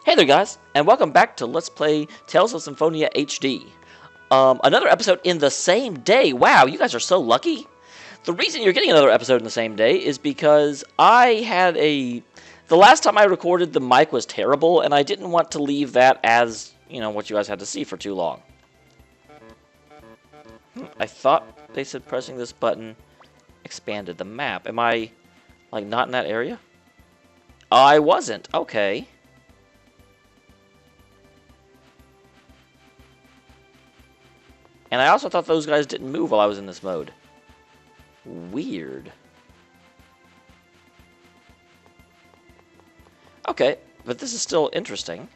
Hey there guys, and welcome back to Let's Play Tales of Symphonia HD. Another episode in the same day. Wow, you guys are so lucky. The reason you're getting another episode in the same day is because the last time I recorded, the mic was terrible, and I didn't want to leave that as, what you guys had to see for too long. I thought they said pressing this button expanded the map. Am I, not in that area? I wasn't. Okay. And I also thought those guys didn't move while I was in this mode. Weird. Okay, but this is still interesting.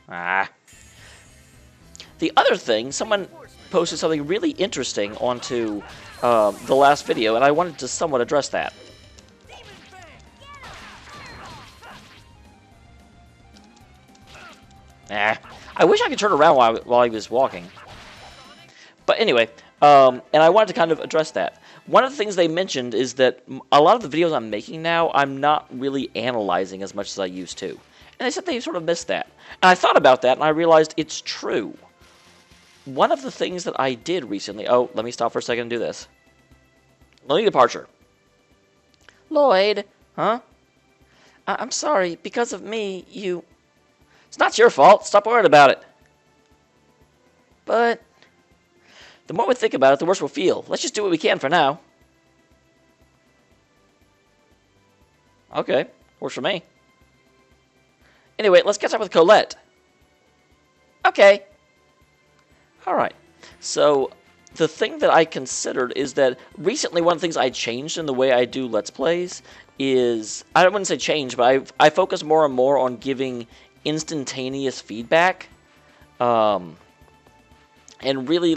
The other thing, someone posted something really interesting onto the last video, and I wanted to somewhat address that. I wish I could turn around while I was walking. But anyway, and I wanted to kind of address that. One of the things they mentioned is that a lot of the videos I'm making now, I'm not really analyzing as much as I used to. And they said they sort of missed that. And I thought about that, and I realized it's true. One of the things that I did recently... Oh, let me stop for a second and do this. Lonely departure. Lloyd? Huh? I'm sorry. Because of me, you... It's not your fault. Stop worrying about it. But the more we think about it, the worse we'll feel. Let's just do what we can for now. Okay. Works for me. Anyway, let's catch up with Colette. Okay. Alright. So, the thing that I considered is that recently one of the things I changed in the way I do Let's Plays is... I wouldn't say change, but I focus more and more on giving instantaneous feedback, and really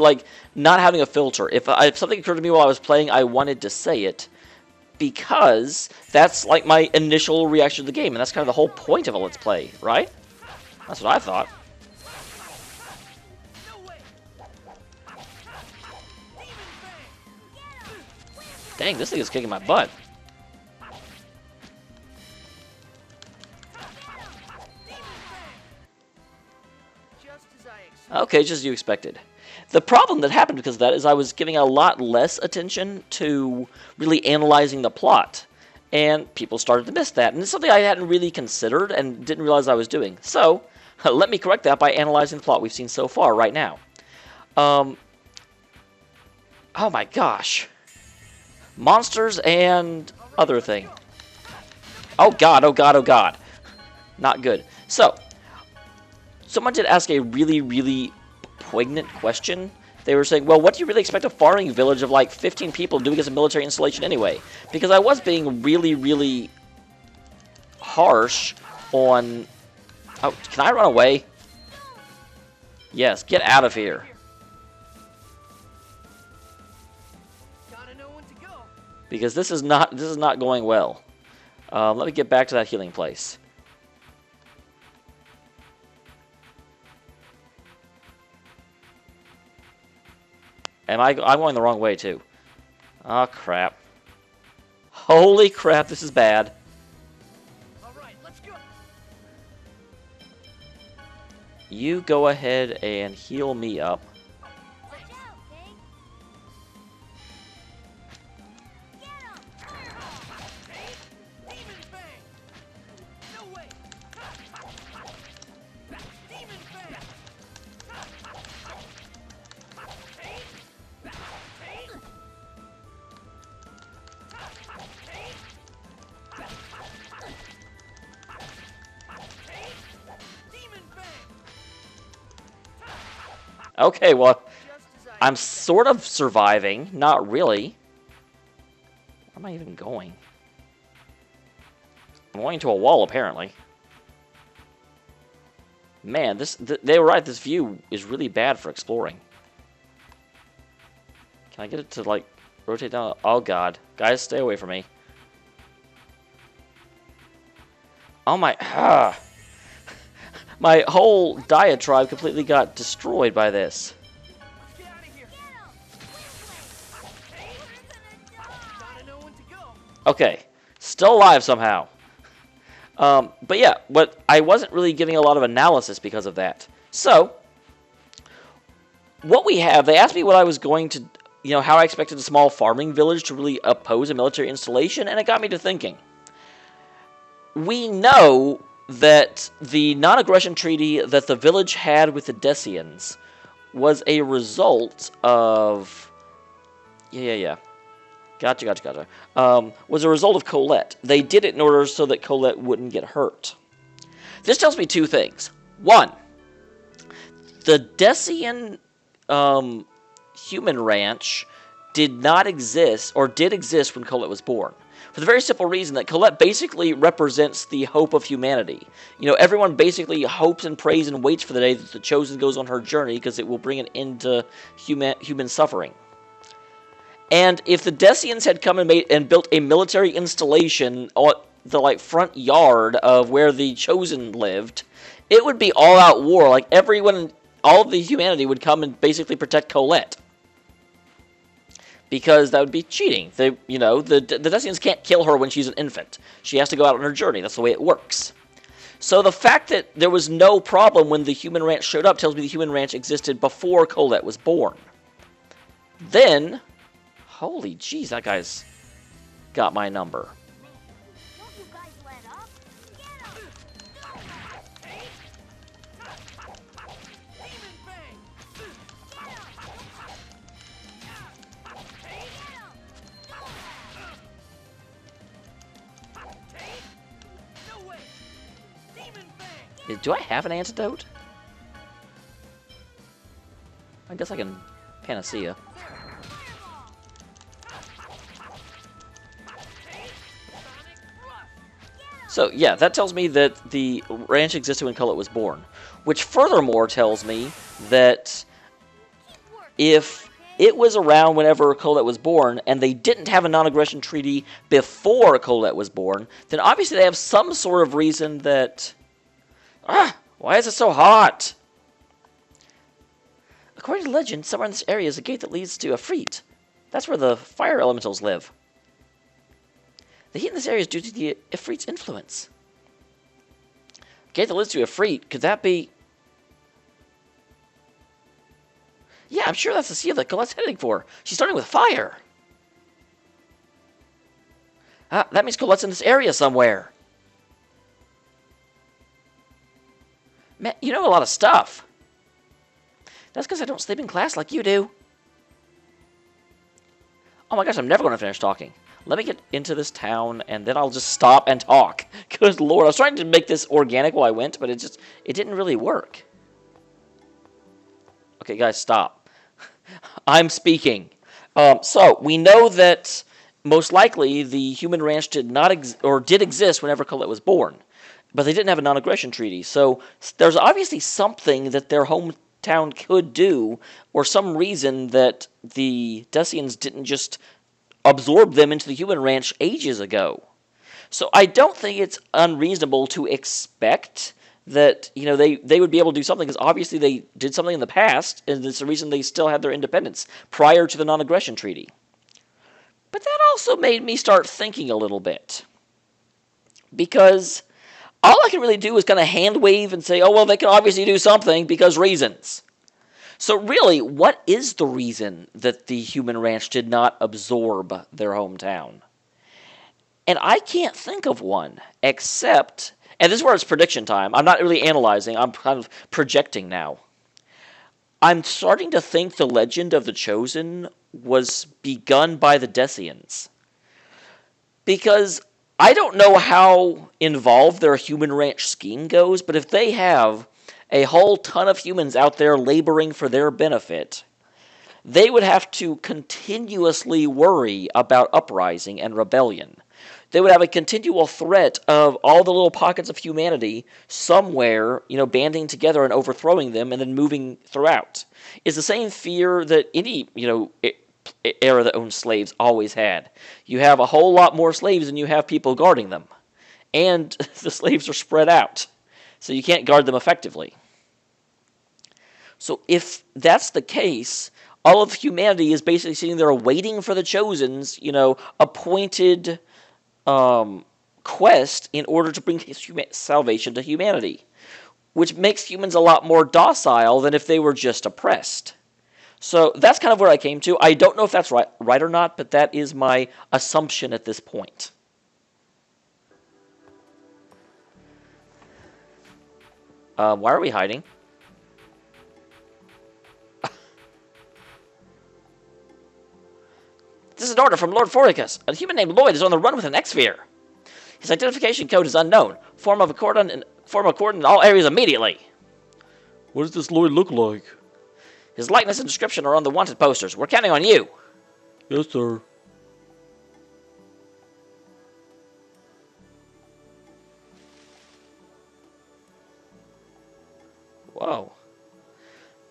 not having a filter. If something occurred to me while I was playing, I wanted to say it because that's my initial reaction to the game, and that's kind of the whole point of a Let's Play, right? That's what I thought. Dang, this thing is kicking my butt. Okay, just as you expected. The problem that happened because of that is I was giving a lot less attention to really analyzing the plot. And people started to miss that. And it's something I hadn't really considered and didn't realize I was doing. So, let me correct that by analyzing the plot we've seen so far right now. Oh my gosh. Monsters and other thing. Oh god, oh god, oh god. Not good. So, someone did ask a really, really poignant question. They were saying, well, what do you really expect a farming village of 15 people doing as a military installation anyway? Because I was being really, really harsh on... Oh, can I run away? Yes, get out of here. Because this is not going well. Let me get back to that healing place. I'm going the wrong way, too. Oh, crap. Holy crap, this is bad. All right, let's go. You go ahead and heal me up. Okay, well, I'm sort of surviving. Not really. Where am I even going? I'm going to a wall, apparently. Man, they were right. This view is really bad for exploring. Can I get it to, rotate down? Oh, God. Guys, stay away from me. Oh, my... My whole diatribe completely got destroyed by this. Okay, still alive somehow. But yeah, I wasn't really giving a lot of analysis because of that. So, what we have, they asked me what I was going to, how I expected a small farming village to really oppose a military installation, and it got me to thinking. We know that the non-aggression treaty that the village had with the Decians was a result of... Gotcha. Was a result of Colette. They did it in order so that Colette wouldn't get hurt. This tells me two things. One, the Decian human ranch did not exist, or did exist when Colette was born. For the very simple reason that Colette basically represents the hope of humanity. Everyone basically hopes and prays and waits for the day that the Chosen goes on her journey because it will bring an end to human suffering. And if the Decians had come and built a military installation on the front yard of where the Chosen lived, it would be all-out war. Like everyone, all of the humanity would come and basically protect Colette, because that would be cheating. The Decians can't kill her when she's an infant. She has to go out on her journey. That's the way it works. So the fact that there was no problem when the human ranch showed up tells me the human ranch existed before Colette was born. Then, holy jeez, that guy's got my number. Do I have an antidote? I guess I can panacea. So, yeah, that tells me that the ranch existed when Colette was born. Which furthermore tells me that if it was around whenever Colette was born, and they didn't have a non-aggression treaty before Colette was born, then obviously they have some sort of reason that... why is it so hot? According to legend, somewhere in this area is a gate that leads to Ifrit. That's where the fire elementals live. The heat in this area is due to the Ifrit's influence. A gate that leads to Ifrit, could that be... Yeah, I'm sure that's the seal that Colette's heading for. She's starting with fire. That means Colette's in this area somewhere. Man, you know a lot of stuff. That's because I don't sleep in class like you do. Oh my gosh, I'm never going to finish talking. Let me get into this town, and then I'll just stop and talk. Good lord, I was trying to make this organic while I went, but it didn't really work. Okay, guys, stop. I'm speaking. So, we know that most likely the human ranch did exist whenever Colette was born. But they didn't have a non-aggression treaty, so there's obviously something that their hometown could do, or some reason that the Decians didn't just absorb them into the human ranch ages ago. So I don't think it's unreasonable to expect that they would be able to do something, because obviously they did something in the past, and it's the reason they still had their independence prior to the non-aggression treaty. But that also made me start thinking a little bit, because... all I can really do is kind of hand wave and say, oh, well, they can obviously do something because reasons. So really, what is the reason that the human ranch did not absorb their hometown? And I can't think of one, except, and this is where it's prediction time. I'm not really analyzing, I'm kind of projecting now. I'm starting to think the legend of the Chosen was begun by the Decians. Because I don't know how involved their human ranch scheme goes, but if they have a whole ton of humans out there laboring for their benefit, they would have to continuously worry about uprising and rebellion. They would have a continual threat of all the little pockets of humanity somewhere, banding together and overthrowing them and then moving throughout. It's the same fear that any, era that owned slaves always had. You have a whole lot more slaves than you have people guarding them. And the slaves are spread out, so you can't guard them effectively. So if that's the case, all of humanity is basically sitting there waiting for the Chosen's, appointed quest in order to bring salvation to humanity, which makes humans a lot more docile than if they were just oppressed. So that's kind of where I came to. I don't know if that's right or not, but that is my assumption at this point. Why are we hiding? This is an order from Lord Fornicus. A human named Lloyd is on the run with an X-Sphere. His identification code is unknown. Form a cordon in all areas immediately. What does this Lloyd look like? His likeness and description are on the wanted posters. We're counting on you. Yes, sir. Whoa.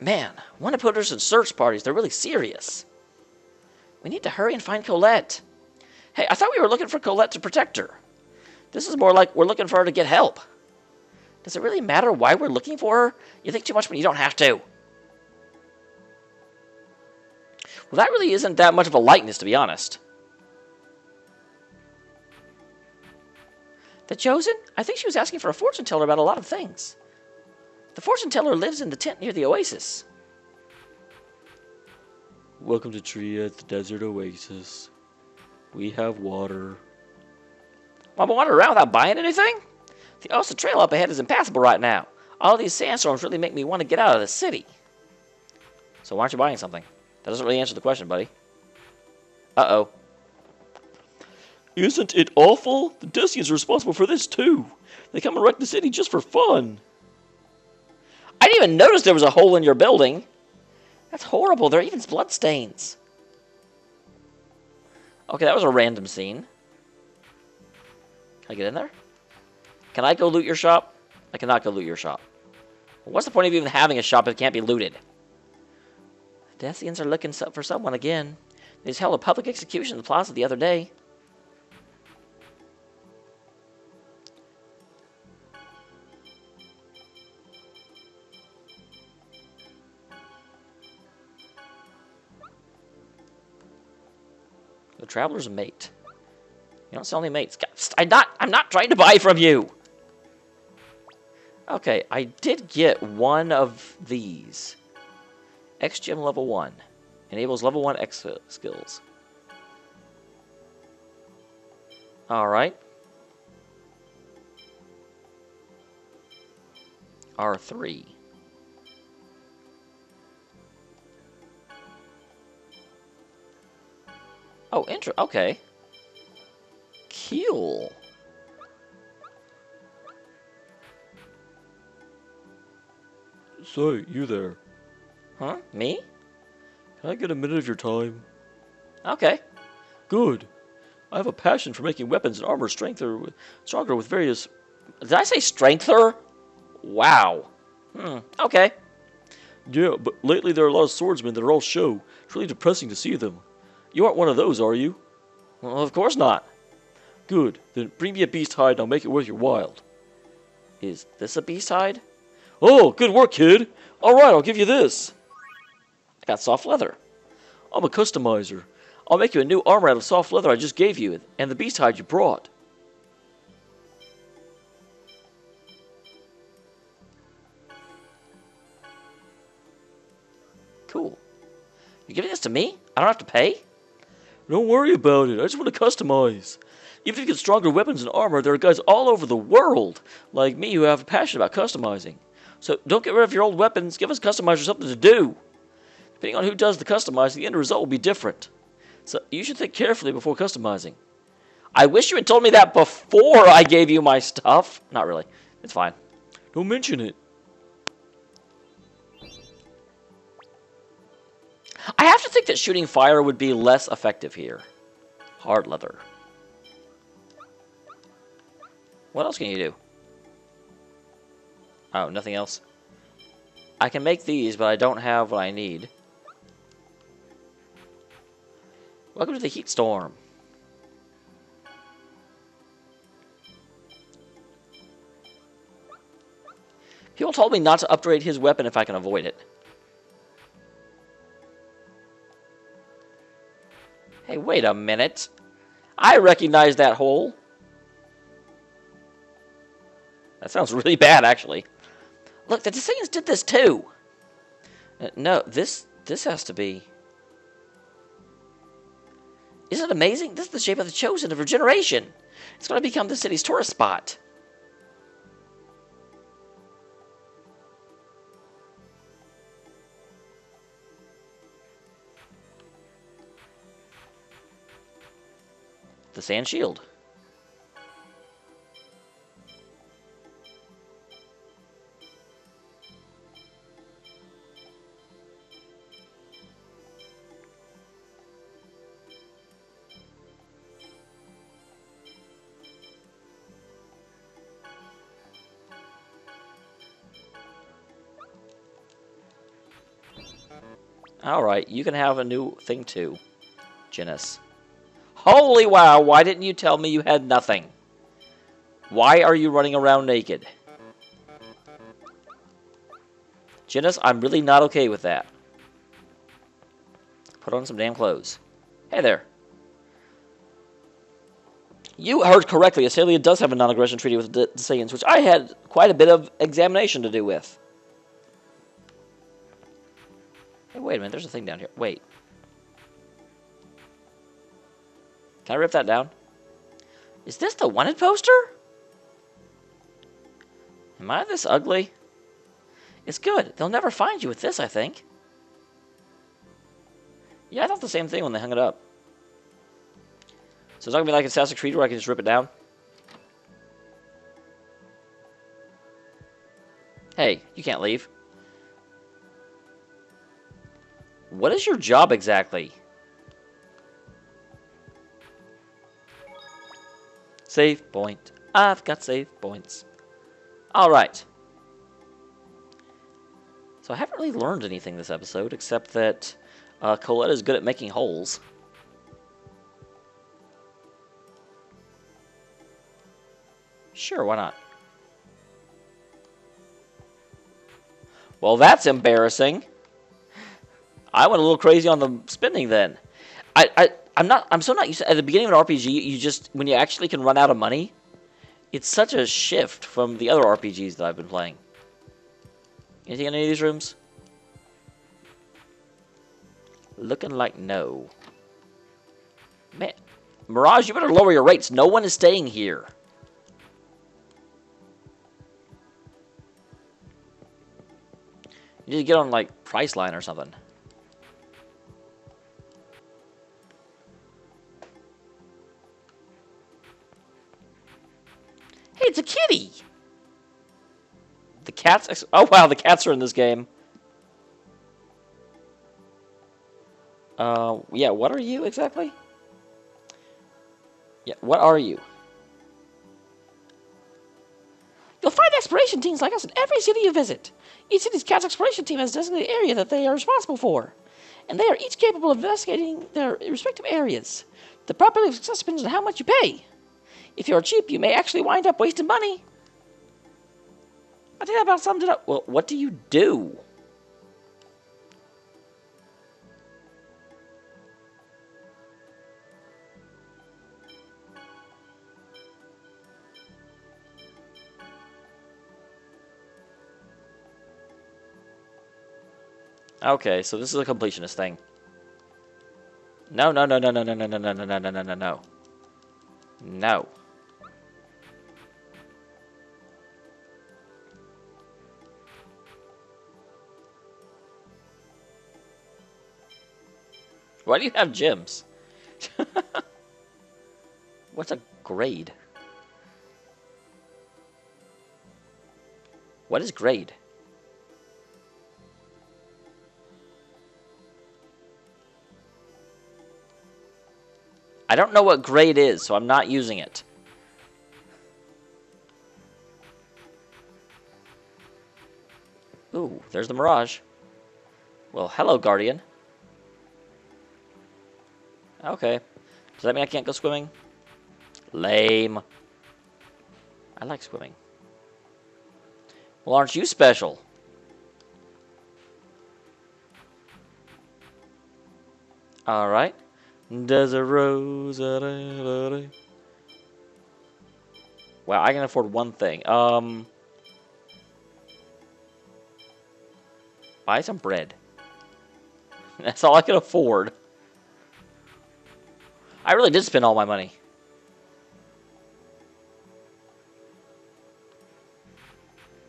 Man, wanted posters and search parties. They're really serious. We need to hurry and find Colette. Hey, I thought we were looking for Colette to protect her. This is more like we're looking for her to get help. Does it really matter why we're looking for her? You think too much when you don't have to. Well, that really isn't that much of a likeness, to be honest. The Chosen? I think she was asking for a fortune teller about a lot of things. The fortune teller lives in the tent near the oasis. Welcome to Tria at the Desert Oasis. We have water. Want to wander around without buying anything? The Osa trail up ahead is impassable right now. All these sandstorms really make me want to get out of the city. So why aren't you buying something? That doesn't really answer the question, buddy. Uh-oh. Isn't it awful? The Decians are responsible for this, too. They come and wreck the city just for fun. I didn't even notice there was a hole in your building. That's horrible. There are even bloodstains. Okay, that was a random scene. Can I get in there? Can I go loot your shop? I cannot go loot your shop. Well, what's the point of even having a shop if it can't be looted? The Decians are looking for someone again. They just held a public execution in the plaza the other day. The Traveler's Mate. You don't sell any mates. I'm not trying to buy from you. Okay, I did get one of these. X-Gem level 1. Enables level 1 X skills. Alright. R3. Oh, okay. Cool. Say, you there. Huh? Me? Can I get a minute of your time? Okay. Good. I have a passion for making weapons and armor stronger with various... Did I say strengther? Wow. Okay. Yeah, but lately there are a lot of swordsmen that are all show. It's really depressing to see them. You aren't one of those, are you? Well, of course not. Good. Then bring me a beast hide and I'll make it worth your while. Is this a beast hide? Oh, good work, kid. All right, I'll give you this. I got soft leather. I'm a customizer. I'll make you a new armor out of soft leather I just gave you and the beast hide you brought. Cool. You're giving this to me? I don't have to pay? Don't worry about it. I just want to customize. Even if you get stronger weapons and armor, there are guys all over the world like me who have a passion about customizing. So don't get rid of your old weapons. Give us customizers something to do. Depending on who does the customizing, the end result will be different. So you should think carefully before customizing. I wish you had told me that before I gave you my stuff. Not really. It's fine. Don't mention it. I have to think that shooting fire would be less effective here. Hard leather. What else can you do? Oh, nothing else? I can make these, but I don't have what I need. Welcome to the heat storm. People told me not to upgrade his weapon if I can avoid it. Hey, wait a minute. I recognize that hole. That sounds really bad, actually. Look, the Descendants did this too. No, this has to be. Isn't it amazing? This is the shape of the Chosen of regeneration. It's going to become the city's tourist spot. The Sand Shield. Alright, you can have a new thing too, Janice. Holy wow, why didn't you tell me you had nothing? Why are you running around naked? Janice, I'm really not okay with that. Put on some damn clothes. Hey there. You heard correctly, Asalia does have a non-aggression treaty with the Saiyans, which I had quite a bit of examination to do with. Hey, wait a minute, there's a thing down here. Wait. Can I rip that down? Is this the wanted poster? Am I this ugly? It's good. They'll never find you with this, I think. Yeah, I thought the same thing when they hung it up. So it's not going to be like Assassin's Creed where I can just rip it down? Hey, you can't leave. What is your job exactly? Save point. I've got save points. Alright. So I haven't really learned anything this episode, except that Colette is good at making holes. Sure, why not? Well, that's embarrassing. I went a little crazy on the spending then. I'm so not used to, at the beginning of an RPG, you just, when you actually can run out of money, it's such a shift from the other RPGs that I've been playing. Anything in any of these rooms? Looking like no. Man, Mirage, you better lower your rates. No one is staying here. You need to get on, like, Priceline or something. Hey, it's a kitty! The cats... Oh, wow, the cats are in this game. Yeah, what are you exactly? Yeah, what are you? You'll find exploration teams like us in every city you visit. Each city's cat's exploration team has a designated area that they are responsible for, and they are each capable of investigating their respective areas. The probability of success depends on how much you pay. If you are cheap, you may actually wind up wasting money. I think that about sums it up. Well, what do you do? Okay, so this is a completionist thing. No, no, no, no, no, no, no, no, no, no, no, no, no, no, no. No. Why do you have gyms? What's a grade? What is grade? I don't know what grade is, so I'm not using it. Ooh, there's the Mirage. Well, hello, Guardian. Okay. Does that mean I can't go swimming? Lame. I like swimming. Well, aren't you special? Alright. There's a rose. Wow, I can afford one thing. Buy some bread. That's all I can afford. I really did spend all my money.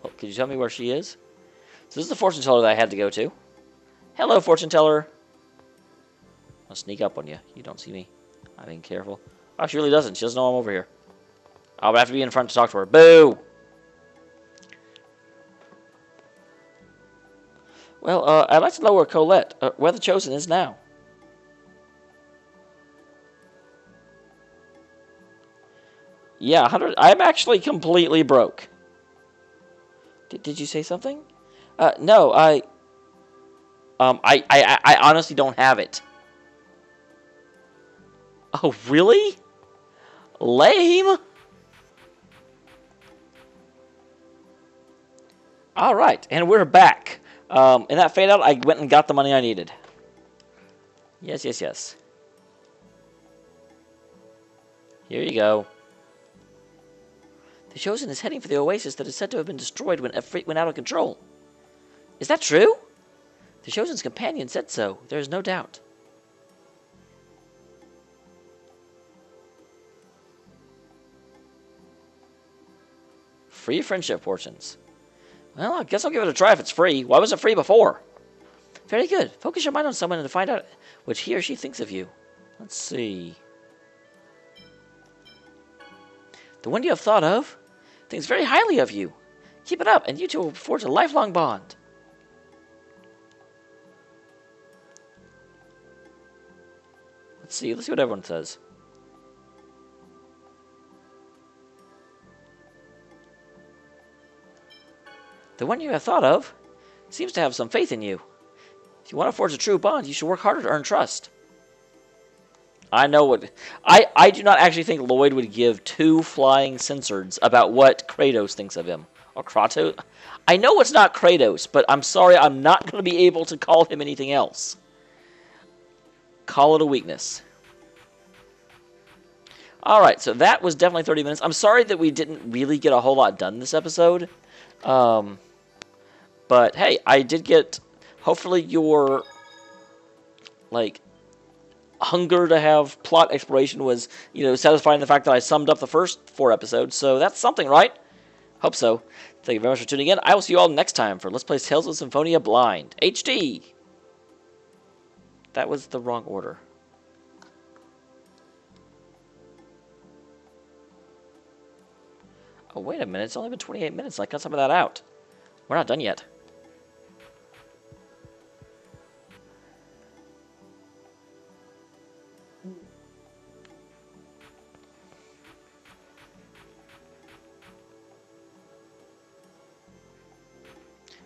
Oh, could you tell me where she is? So this is the fortune teller that I had to go to. Hello, fortune teller. I'll sneak up on you. You don't see me. I'm being careful. Oh, she really doesn't. She doesn't know I'm over here. Oh, but I have to be in front to talk to her. Boo! Well, I'd like to know where Colette, where the Chosen is now. Yeah, 100. I'm actually completely broke. Did you say something? No, I honestly don't have it. Oh, really? Lame. All right, and we're back. In that fade out, I went and got the money I needed. Yes, yes, yes. Here you go. The Chosen is heading for the oasis that is said to have been destroyed when Efreet went out of control. Is that true? The Chosen's companion said so. There is no doubt. Free friendship fortunes. Well, I guess I'll give it a try if it's free. Why was it free before? Very good. Focus your mind on someone and find out what he or she thinks of you. Let's see. The one you have thought of thinks very highly of you. Keep it up, and you two will forge a lifelong bond. Let's see what everyone says. The one you have thought of seems to have some faith in you. If you want to forge a true bond, you should work harder to earn trust. I know what... I do not actually think Lloyd would give two flying censored about what Kratos thinks of him. Or Kratos? I know it's not Kratos, but I'm sorry, I'm not going to be able to call him anything else. Call it a weakness. Alright, so that was definitely 30 minutes. I'm sorry that we didn't really get a whole lot done this episode. But, hey, I did get... Hopefully your... like... hunger to have plot exploration was, satisfying the fact that I summed up the first 4 episodes, so that's something, right? Hope so. Thank you very much for tuning in. I will see you all next time for Let's Play Tales of Symphonia Blind. HD! That was the wrong order. Oh, wait a minute. It's only been 28 minutes. I cut some of that out. We're not done yet.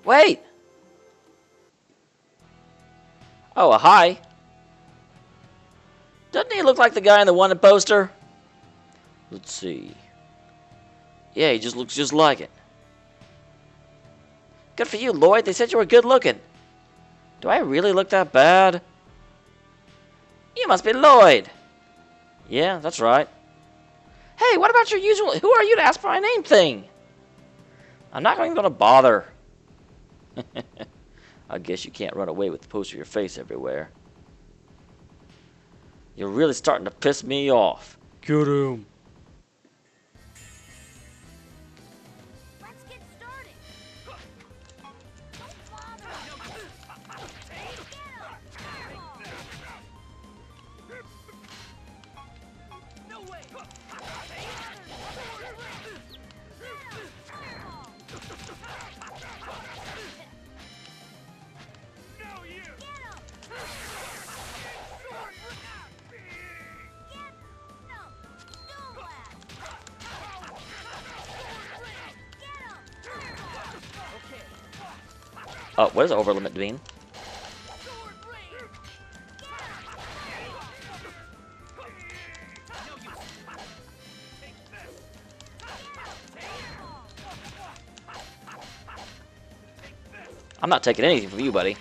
Wait! Oh, a hi. Doesn't he look like the guy in the wanted poster? Let's see. Yeah, he just looks just like it. Good for you, Lloyd. They said you were good looking. Do I really look that bad? You must be Lloyd. Yeah, that's right. Hey, what about your usual who are you to ask for my name thing? I'm not even going to bother. I guess you can't run away with the poster of your face everywhere. You're really starting to piss me off. Get him. Let's get started. Don't bother. No way. What does over limit mean? I'm not taking anything from you, buddy.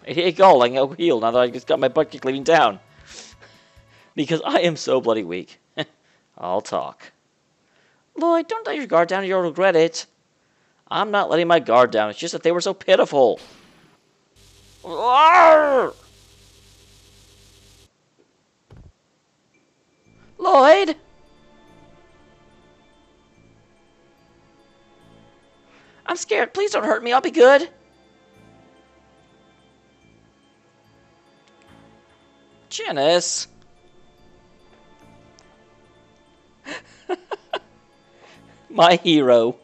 Hey, goal, I can go heal now that I just got my butt kicked leaving town. Because I am so bloody weak. I'll talk. Lloyd, don't let your guard down or you'll regret it. I'm not letting my guard down. It's just that they were so pitiful. Arrgh! Lloyd? I'm scared. Please don't hurt me. I'll be good. Janice. My hero.